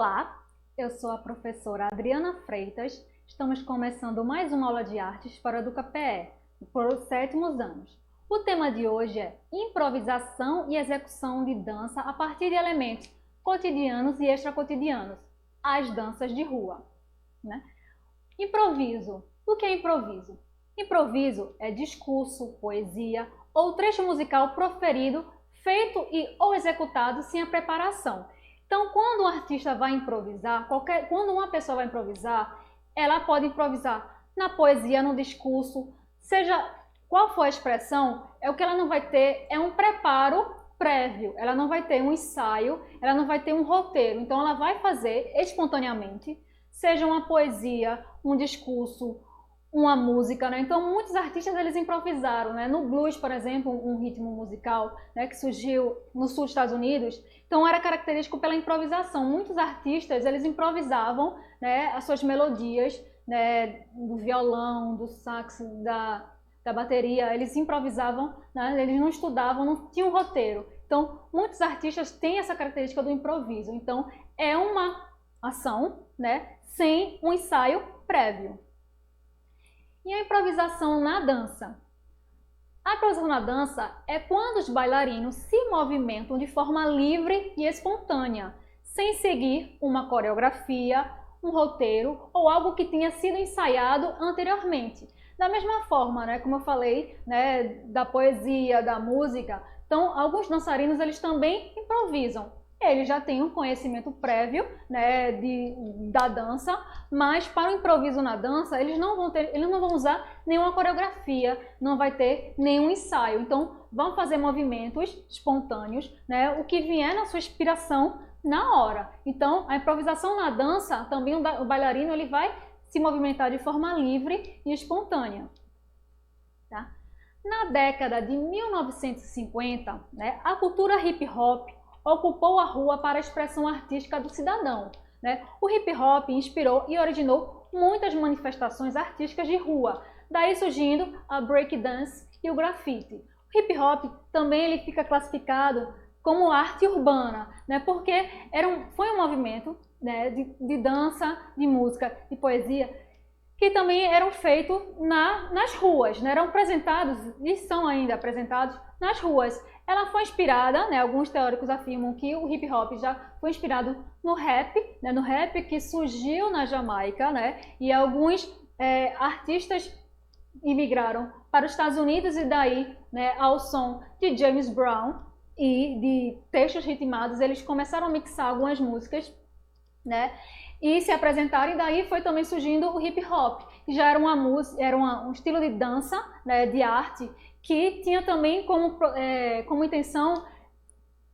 Olá, eu sou a professora Adriana Freitas. Estamos começando mais uma aula de artes para o EducaPE, por os 7º anos. O tema de hoje é improvisação e execução de dança a partir de elementos cotidianos e extracotidianos, as danças de rua. Improviso. O que é improviso? Improviso é discurso, poesia ou trecho musical proferido, feito e ou executado sem a preparação. Então, quando um artista vai improvisar, quando uma pessoa vai improvisar, ela pode improvisar na poesia, no discurso, seja qual for a expressão, o que ela não vai ter é um preparo prévio, ela não vai ter um ensaio, ela não vai ter um roteiro. Então, ela vai fazer espontaneamente, seja uma poesia, um discurso, uma música, Então, muitos artistas eles improvisaram, No blues, por exemplo, um ritmo musical, que surgiu no sul dos Estados Unidos, então era característico pela improvisação. Muitos artistas eles improvisavam, as suas melodias, do violão, do sax, da bateria, eles improvisavam, eles não estudavam, não tinham roteiro. Então, muitos artistas têm essa característica do improviso. Então, é uma ação, sem um ensaio prévio. E a improvisação na dança? A improvisação na dança é quando os bailarinos se movimentam de forma livre e espontânea, sem seguir uma coreografia, um roteiro ou algo que tenha sido ensaiado anteriormente. Da mesma forma, como eu falei, da poesia, da música, então alguns dançarinos eles também improvisam. Eles já têm um conhecimento prévio da dança, mas para o improviso na dança, eles não vão usar nenhuma coreografia, não vai ter nenhum ensaio. Então, vão fazer movimentos espontâneos, o que vier na sua inspiração na hora. Então, a improvisação na dança, também o bailarino ele vai se movimentar de forma livre e espontânea. Tá? Na década de 1950, a cultura hip hop ocupou a rua para a expressão artística do cidadão. O hip hop inspirou e originou muitas manifestações artísticas de rua, daí surgindo a breakdance e o grafite. O hip hop também ele fica classificado como arte urbana, porque foi um movimento de dança, de música e poesia que também eram feitos nas ruas, eram apresentados e são ainda apresentados nas ruas. Ela foi inspirada, alguns teóricos afirmam que o hip hop já foi inspirado no rap, no rap que surgiu na Jamaica, e alguns artistas imigraram para os Estados Unidos e daí, ao som de James Brown e de textos ritmados, eles começaram a mixar algumas músicas, e se apresentaram, e daí foi também surgindo o hip hop, que já era um estilo de dança, de arte, que tinha também como intenção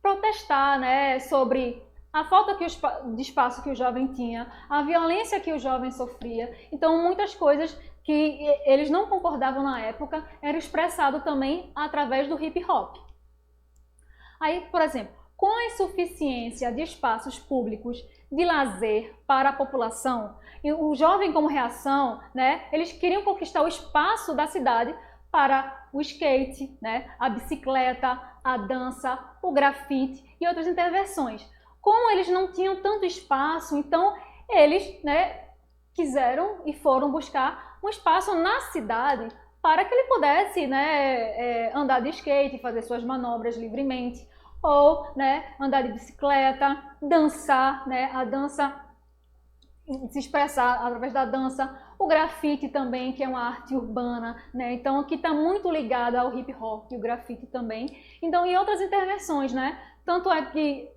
protestar sobre a falta de espaço que o jovem tinha, a violência que o jovem sofria. Então, muitas coisas que eles não concordavam na época eram expressado também através do hip hop. Aí, por exemplo, com a insuficiência de espaços públicos de lazer para a população, e o jovem como reação, eles queriam conquistar o espaço da cidade para o skate, a bicicleta, a dança, o grafite e outras intervenções. Como eles não tinham tanto espaço, então eles quiseram e foram buscar um espaço na cidade para que ele pudesse andar de skate, fazer suas manobras livremente, ou andar de bicicleta, dançar, a dança, se expressar através da dança, o grafite também, que é uma arte urbana, então que está muito ligada ao hip hop, o grafite também. Então, e outras intervenções, tanto é que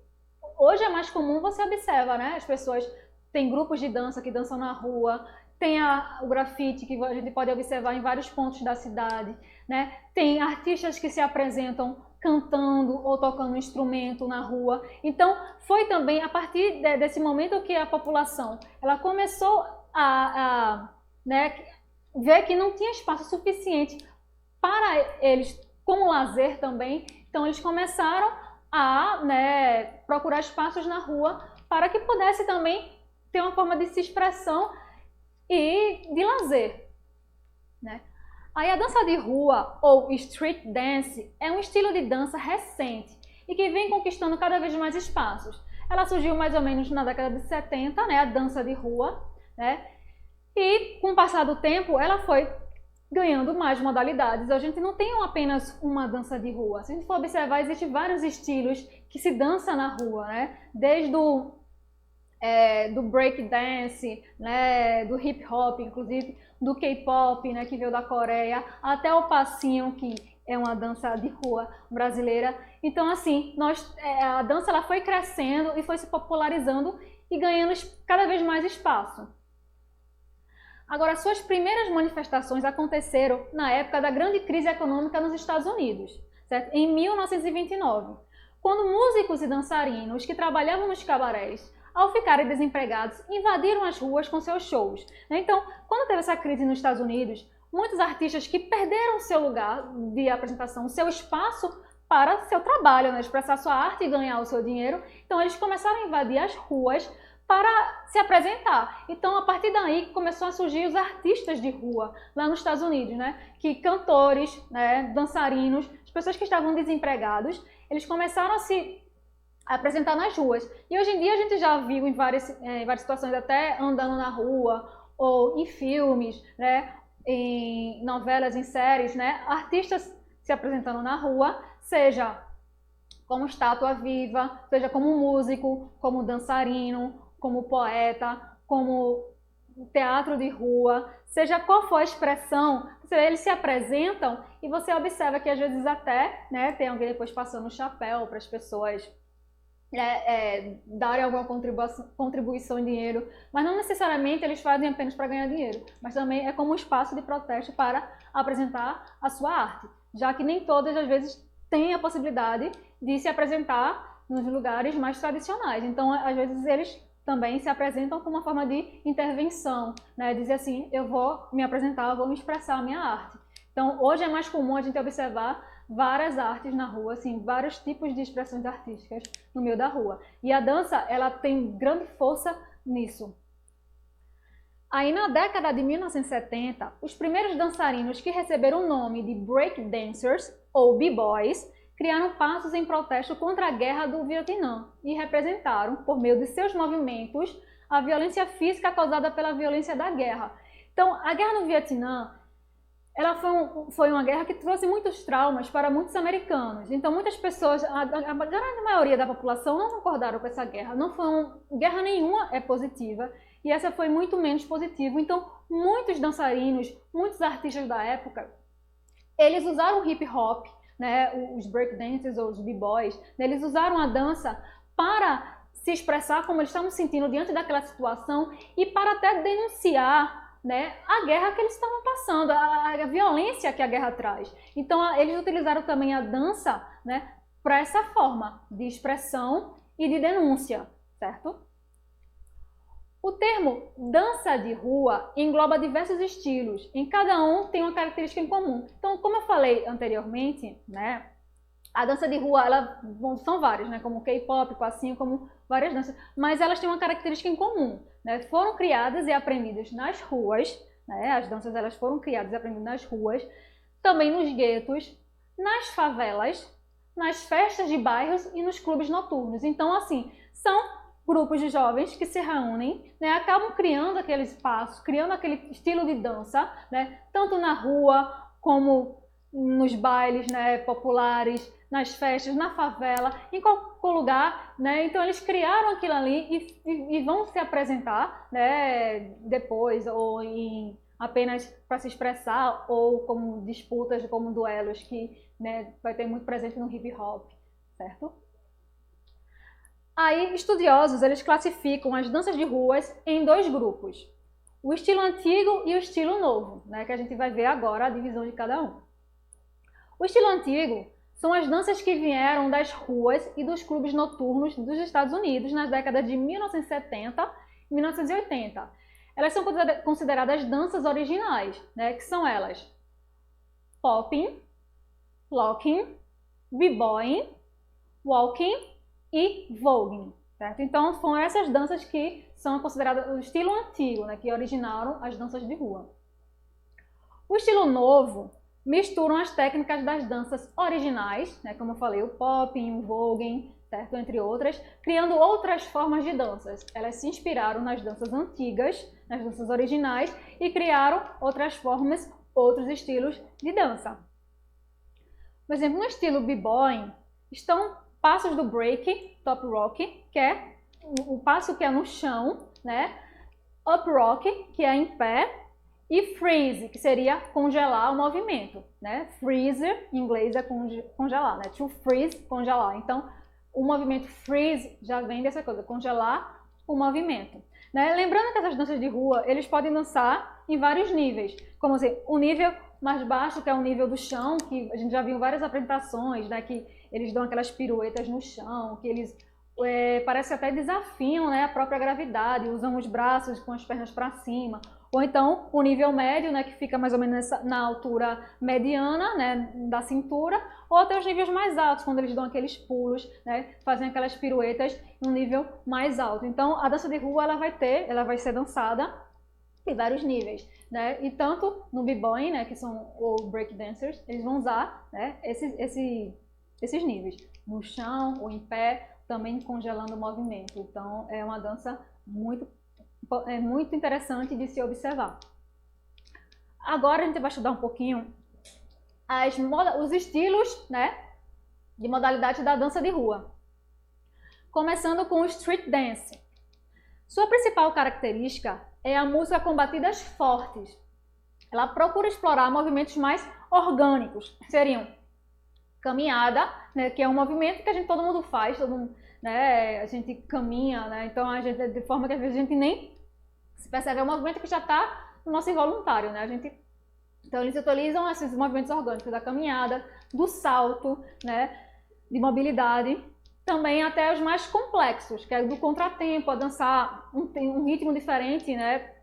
hoje é mais comum, você observa, as pessoas têm grupos de dança que dançam na rua, tem o grafite que a gente pode observar em vários pontos da cidade, tem artistas que se apresentam cantando ou tocando um instrumento na rua. Então, foi também a partir desse momento que a população ela começou a ver que não tinha espaço suficiente para eles como lazer também. Então, eles começaram a procurar espaços na rua para que pudesse também ter uma forma de se expressão e de lazer. Aí a dança de rua, ou street dance, é um estilo de dança recente e que vem conquistando cada vez mais espaços. ela surgiu mais ou menos na década de 70, né, a dança de rua, né, e com o passar do tempo ela foi ganhando mais modalidades. A gente não tem apenas uma dança de rua. Se a gente for observar, existem vários estilos que se dança na rua, né? Desde do break dance, né? Do hip hop, inclusive do K-pop, né? Que veio da Coreia, até o passinho, que é uma dança de rua brasileira. Então, assim, a dança ela foi crescendo e foi se popularizando e ganhando cada vez mais espaço. Agora, suas primeiras manifestações aconteceram na época da grande crise econômica nos Estados Unidos, certo? Em 1929, quando músicos e dançarinos que trabalhavam nos cabarés, ao ficarem desempregados, invadiram as ruas com seus shows. Então, quando teve essa crise nos Estados Unidos, muitos artistas que perderam seu lugar de apresentação, seu espaço para seu trabalho, né? Expressar sua arte e ganhar o seu dinheiro, então eles começaram a invadir as ruas para se apresentar. Então, a partir daí, começou a surgir os artistas de rua, lá nos Estados Unidos, né? Que cantores, né, dançarinos, as pessoas que estavam desempregados, eles começaram a se apresentar nas ruas. E hoje em dia a gente já viu em várias situações, até andando na rua, ou em filmes, né, em novelas, em séries, né, artistas se apresentando na rua, seja como estátua viva, seja como músico, como dançarino, como poeta, como teatro de rua, seja qual for a expressão, eles se apresentam e você observa que às vezes até, né, tem alguém depois passando o chapéu para as pessoas darem alguma contribuição em dinheiro, mas não necessariamente eles fazem apenas para ganhar dinheiro, mas também é como um espaço de protesto para apresentar a sua arte, já que nem todas as vezes têm a possibilidade de se apresentar nos lugares mais tradicionais. Então, às vezes, eles também se apresentam como uma forma de intervenção, né? Dizer assim, eu vou me apresentar, eu vou me expressar a minha arte. Então, hoje é mais comum a gente observar várias artes na rua, assim, vários tipos de expressões artísticas no meio da rua. E a dança, ela tem grande força nisso. Aí, na década de 1970, os primeiros dançarinos que receberam o nome de break dancers, ou b-boys, criaram passos em protesto contra a guerra do Vietnã e representaram, por meio de seus movimentos, a violência física causada pela violência da guerra. Então, a guerra no Vietnã, ela foi uma guerra que trouxe muitos traumas para muitos americanos. Então, muitas pessoas, a grande maioria da população, não concordaram com essa guerra. Guerra nenhuma é positiva, e essa foi muito menos positiva. Então, muitos dançarinos, muitos artistas da época, eles usaram o hip hop, né, os breakdancers ou os b-boys, né, eles usaram a dança para se expressar como eles estavam sentindo diante daquela situação e para até denunciar, né, a guerra que eles estavam passando, a violência que a guerra traz. Então, eles utilizaram também a dança, né, para essa forma de expressão e de denúncia, certo? O termo dança de rua engloba diversos estilos, em cada um tem uma característica em comum. Então, como eu falei anteriormente, né, a dança de rua, são várias, né, como o K-pop, passinho, como várias danças, mas elas têm uma característica em comum, né, foram criadas e aprendidas nas ruas, né, as danças elas foram criadas e aprendidas nas ruas, também nos guetos, nas favelas, nas festas de bairros e nos clubes noturnos. Então, assim, são grupos de jovens que se reúnem, né, acabam criando aquele espaço, criando aquele estilo de dança, né, tanto na rua como nos bailes, né, populares, nas festas, na favela, em qualquer lugar, né? Então eles criaram aquilo ali e vão se apresentar, né, depois ou apenas para se expressar ou como disputas, como duelos que, né, vai ter muito presente no hip hop, certo? Aí, estudiosos, eles classificam as danças de ruas em dois grupos. O estilo antigo e o estilo novo, né, que a gente vai ver agora a divisão de cada um. O estilo antigo são as danças que vieram das ruas e dos clubes noturnos dos Estados Unidos nas décadas de 1970 e 1980. Elas são consideradas danças originais, né, que são elas popping, locking, b-boying, walking e voguing, certo? Então, são essas danças que são consideradas o estilo antigo, né, que originaram as danças de rua. O estilo novo misturam as técnicas das danças originais, né, como eu falei, o popping, o voguing, certo? Entre outras, criando outras formas de danças. Elas se inspiraram nas danças antigas, nas danças originais, e criaram outras formas, outros estilos de dança. Por exemplo, no estilo b-boy, estão passos do break, top rock, que é o passo que é no chão, né? Up rock, que é em pé, e freeze, que seria congelar o movimento, né? Freezer, em inglês, é congelar, né? To freeze, congelar. Então, o movimento freeze já vem dessa coisa, congelar o movimento. Né? Lembrando que essas danças de rua, eles podem dançar em vários níveis, como assim, o nível mais baixo, que é o nível do chão, que a gente já viu em várias apresentações, né? Que eles dão aquelas piruetas no chão, que eles parece que até desafiam, né, a própria gravidade, usam os braços com as pernas para cima. Ou então o nível médio, né, que fica mais ou menos na altura mediana, né, da cintura, ou até os níveis mais altos, quando eles dão aqueles pulos, né, fazem aquelas piruetas no nível mais alto. Então a dança de rua ela vai ser dançada em vários níveis, né? E tanto no b-boy, né, que são os break dancers, eles vão usar, né, esses níveis, no chão ou em pé, também congelando o movimento. Então é uma dança muito interessante de se observar. Agora a gente vai estudar um pouquinho os estilos, né, de modalidade da dança de rua. Começando com o street dance. Sua principal característica é a música com batidas fortes. Ela procura explorar movimentos mais orgânicos, seriam caminhada, né, que é um movimento que todo mundo faz, né, a gente caminha, né, então de forma que às vezes a gente nem se percebe, é um movimento que já está no nosso involuntário, né, então eles utilizam esses movimentos orgânicos da caminhada, do salto, né, de mobilidade, também até os mais complexos, que é do contratempo, a dançar um ritmo diferente, né,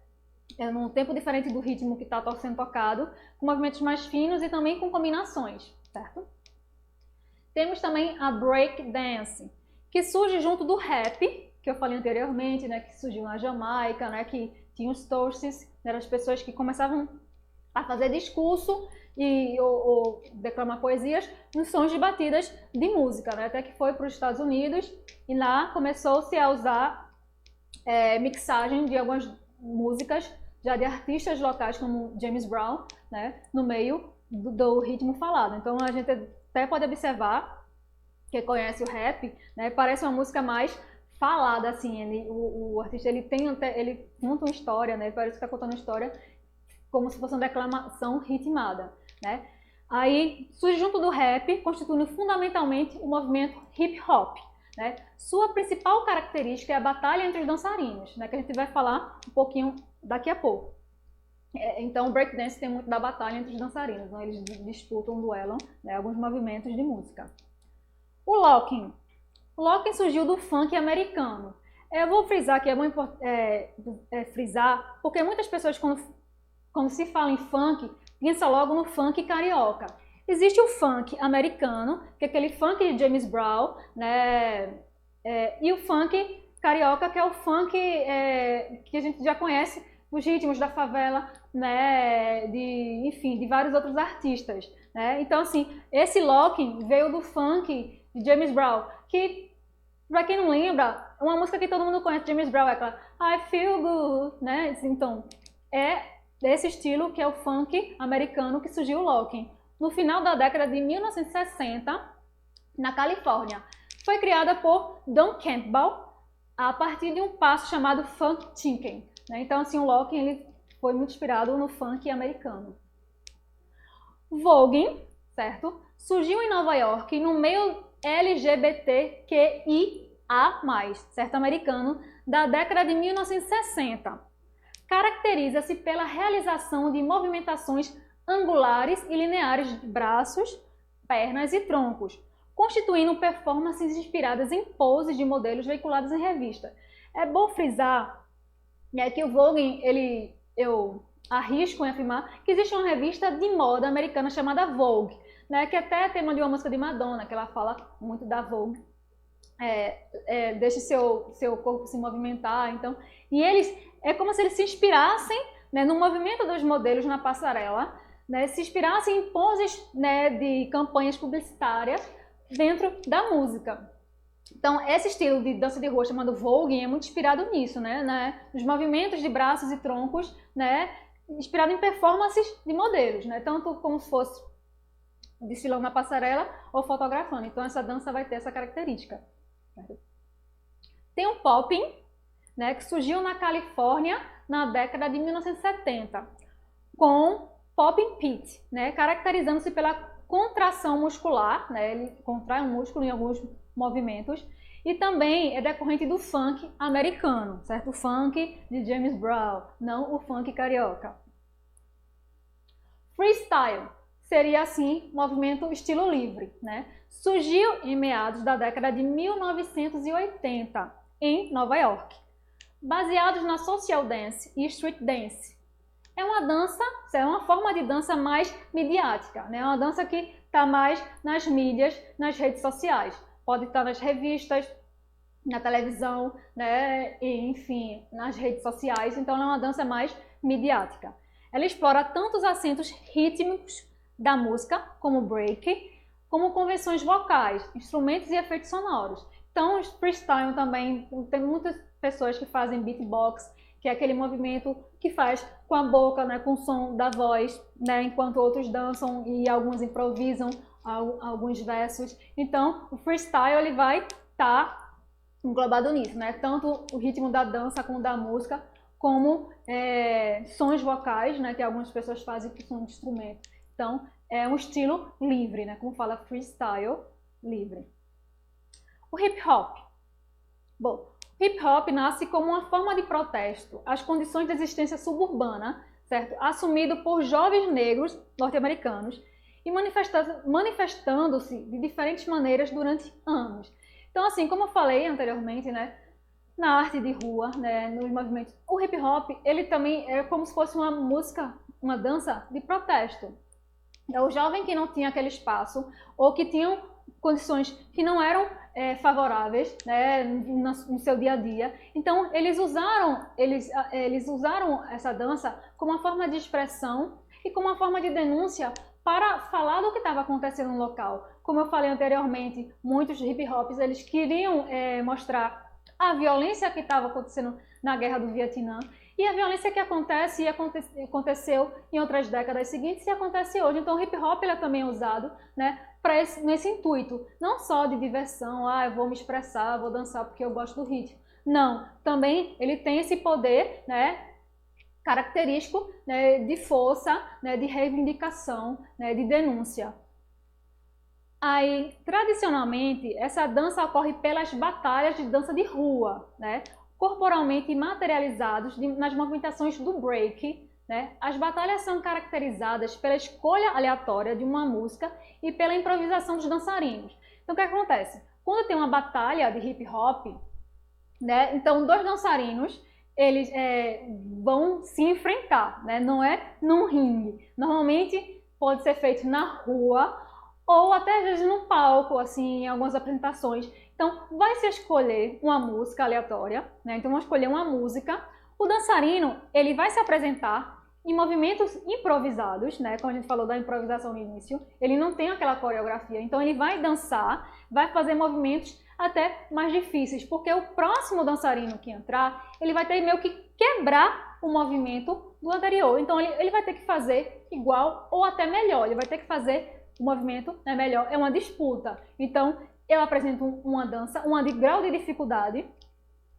num tempo diferente do ritmo que está sendo tocado, com movimentos mais finos e também com combinações, certo? Temos também a break dance, que surge junto do rap, que eu falei anteriormente, né, que surgiu na Jamaica, né, que tinha os toasts, né, as pessoas que começavam a fazer discurso ou declamar poesias nos sons de batidas de música, né, até que foi para os Estados Unidos e lá começou-se a usar mixagem de algumas músicas já de artistas locais como James Brown, né, no meio do ritmo falado. Então a gente até pode observar, quem conhece o rap, né, parece uma música mais falada, assim, o artista ele conta uma história, né, parece que está contando uma história como se fosse uma declamação ritmada, né. Aí surge junto do rap, constituindo fundamentalmente o movimento hip hop, né. Sua principal característica é a batalha entre os dançarinos, né, que a gente vai falar um pouquinho daqui a pouco. Então o breakdance tem muito da batalha entre os dançarinos, né? Eles disputam, duelam, né, alguns movimentos de música. O locking. O locking surgiu do funk americano. Eu vou frisar que é muito frisar, porque muitas pessoas quando se fala em funk, pensam logo no funk carioca. Existe o funk americano, que é aquele funk de James Brown, né, e o funk carioca, que é o funk que a gente já conhece, os ritmos da favela, né, enfim, de vários outros artistas, né? Então, assim, esse locking veio do funk de James Brown, que, pra quem não lembra, uma música que todo mundo conhece de James Brown é aquela I Feel Good, né? Então, é desse estilo que é o funk americano que surgiu o locking. No final da década de 1960, na Califórnia. Foi criada por Don Campbell a partir de um passo chamado Funk Chicken. Né? Então, assim, o locking ele foi muito inspirado no funk americano. Voguing, certo? Surgiu em Nova York no meio LGBTQIA+, certo? Americano, da década de 1960. Caracteriza-se pela realização de movimentações angulares e lineares de braços, pernas e troncos, constituindo performances inspiradas em poses de modelos veiculados em revista. É bom frisar que o Vogue, eu arrisco em afirmar que existe uma revista de moda americana chamada Vogue, né, que até é tema de uma música de Madonna, que ela fala muito da Vogue. Deixe seu corpo se movimentar, então, e eles, é como se eles se inspirassem, né, no movimento dos modelos na passarela, né, se inspirassem em poses, né, de campanhas publicitárias dentro da música. Então, esse estilo de dança de rua chamado voguing é muito inspirado nisso, né? Nos movimentos de braços e troncos, né? Inspirado em performances de modelos, né? Tanto como se fosse desfilando na passarela ou fotografando. Então, essa dança vai ter essa característica. Tem o popping, né? Que surgiu na Califórnia na década de 1970, com popping pit, né? Caracterizando-se pela contração muscular, né? Ele contrai um músculo em alguns movimentos, e também é decorrente do funk americano, certo? O funk de James Brown, não o funk carioca. Freestyle seria, assim, movimento estilo livre, né? Surgiu em meados da década de 1980, em Nova York, baseados na social dance e street dance. É uma dança, é uma forma de dança mais midiática, né? É uma dança que está mais nas mídias, nas redes sociais. Pode estar nas revistas, na televisão, né? E, enfim, nas redes sociais. Então, ela é uma dança mais midiática. Ela explora tanto os acentos rítmicos da música, como break, como convenções vocais, instrumentos e efeitos sonoros. Então, o freestyle também, tem muitas pessoas que fazem beatbox, que é aquele movimento que faz com a boca, né, com o som da voz, né, enquanto outros dançam e alguns improvisam alguns versos. Então, o freestyle ele vai estar englobado nisso, né? Tanto o ritmo da dança como da música, como sons vocais, né, que algumas pessoas fazem que são de instrumento. Então, é um estilo livre, né, como fala freestyle, livre. O hip hop. Bom, hip hop nasce como uma forma de protesto às condições de existência suburbana, certo? Assumido por jovens negros norte-americanos e manifestando-se de diferentes maneiras durante anos. Então, assim, como eu falei anteriormente, né, na arte de rua, né, nos movimentos, o hip hop, ele também é como se fosse uma música, uma dança de protesto. É o jovem que não tinha aquele espaço ou que tinham condições que não eram favoráveis, né, no seu dia a dia. Então, eles usaram essa dança como uma forma de expressão e como uma forma de denúncia para falar do que estava acontecendo no local. Como eu falei anteriormente, muitos hip hops eles queriam mostrar a violência que estava acontecendo na Guerra do Vietnã e a violência que acontece e aconteceu em outras décadas seguintes e acontece hoje. Então, o hip hop ele é também usado, né, nesse intuito, não só de diversão, eu vou me expressar, vou dançar porque eu gosto do ritmo. Não, também ele tem esse poder, né, característico, né, de força, né, de reivindicação, né, de denúncia. Aí, tradicionalmente, essa dança ocorre pelas batalhas de dança de rua, né, corporalmente materializados nas movimentações do break, né? As batalhas são caracterizadas pela escolha aleatória de uma música e pela improvisação dos dançarinos. Então, o que acontece? Quando tem uma batalha de hip hop, né, então dois dançarinos eles vão se enfrentar, né? Não é num ringue. Normalmente pode ser feito na rua ou até às vezes no palco, assim, em algumas apresentações. Então, vai se escolher uma música aleatória, né? Então, vamos escolher uma música. O dançarino, ele vai se apresentar em movimentos improvisados, né? Como a gente falou da improvisação no início, ele não tem aquela coreografia. Então, ele vai dançar, vai fazer movimentos até mais difíceis, porque o próximo dançarino que entrar, ele vai ter meio que quebrar o movimento do anterior. Então, ele vai ter que fazer igual ou até melhor. Ele vai ter que fazer o movimento melhor. É uma disputa. Então, eu apresento uma dança, de grau de dificuldade.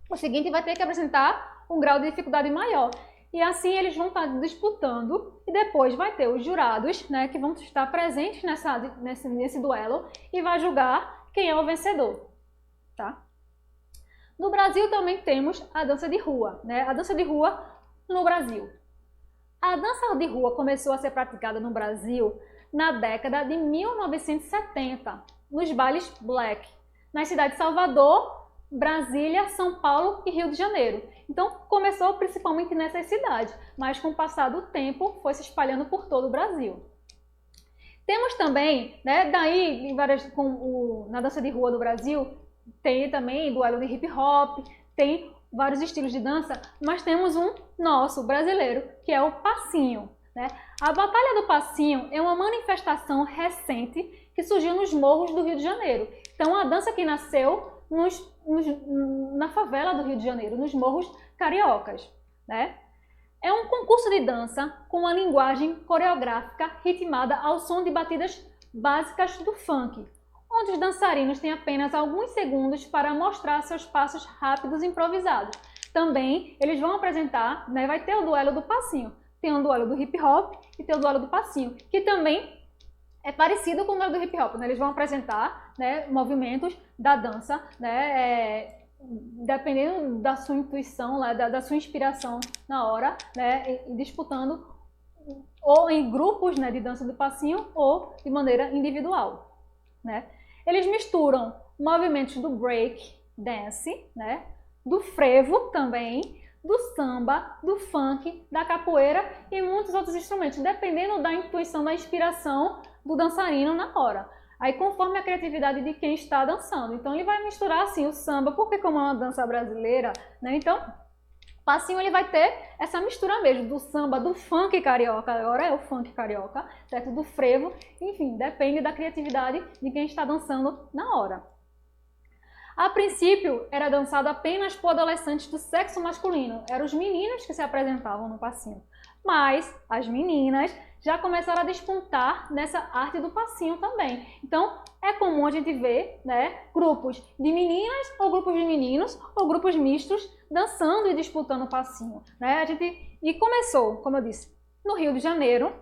O seguinte vai ter que apresentar um grau de dificuldade maior. E assim eles vão estar disputando e depois vai ter os jurados, né, que vão estar presentes nesse duelo e vai julgar quem é o vencedor. Tá? No Brasil também temos a dança de rua, né? A dança de rua no Brasil. A dança de rua começou a ser praticada no Brasil na década de 1970, nos bailes black, nas cidades de Salvador, Brasília, São Paulo e Rio de Janeiro. Então, começou principalmente nessas cidades, mas com o passar do tempo foi se espalhando por todo o Brasil. Temos também, né, daí, na dança de rua do Brasil, tem também duelo de hip hop, tem vários estilos de dança, mas temos um nosso, brasileiro, que é o passinho. Né? A Batalha do Passinho é uma manifestação recente que surgiu nos morros do Rio de Janeiro. Então, a dança que nasceu na favela do Rio de Janeiro, nos morros cariocas, né? É um concurso de dança com uma linguagem coreográfica ritmada ao som de batidas básicas do funk, onde os dançarinos têm apenas alguns segundos para mostrar seus passos rápidos e improvisados. Também eles vão apresentar, né, vai ter o duelo do passinho. Tem o duelo do hip hop e tem o duelo do passinho, que também é parecido com o duelo do hip hop, né? Eles vão apresentar, né, movimentos da dança, né, dependendo da sua intuição, da sua inspiração na hora, né, e disputando ou em grupos, né, de dança do passinho ou de maneira individual, né? Eles misturam movimentos do break dance, né, do frevo também, do samba, do funk, da capoeira e muitos outros instrumentos, dependendo da intuição, da inspiração do dançarino na hora. Aí conforme a criatividade de quem está dançando. Então ele vai misturar assim o samba, porque como é uma dança brasileira, né? Então o passinho ele vai ter essa mistura mesmo do samba, do funk carioca, agora é o funk carioca, certo? Do frevo, enfim, depende da criatividade de quem está dançando na hora. A princípio, era dançado apenas por adolescentes do sexo masculino. Eram os meninos que se apresentavam no passinho. Mas as meninas já começaram a despontar nessa arte do passinho também. Então, é comum a gente ver, né, grupos de meninas ou grupos de meninos ou grupos mistos dançando e disputando o passinho, né? E começou, como eu disse, no Rio de Janeiro,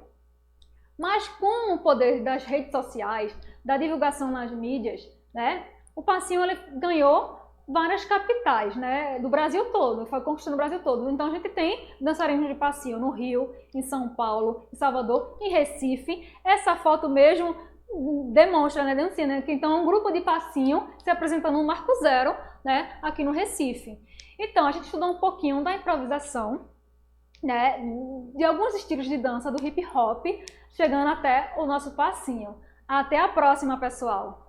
mas com o poder das redes sociais, da divulgação nas mídias, né? O passinho ele ganhou várias capitais, né, do Brasil todo, foi conquistando o Brasil todo. Então a gente tem dançarinos de passinho no Rio, em São Paulo, em Salvador, em Recife. Essa foto mesmo demonstra, né, dancinha, né, que então é um grupo de passinho se apresentando no Marco Zero, né, aqui no Recife. Então a gente estudou um pouquinho da improvisação, né, de alguns estilos de dança do hip hop, chegando até o nosso passinho. Até a próxima, pessoal!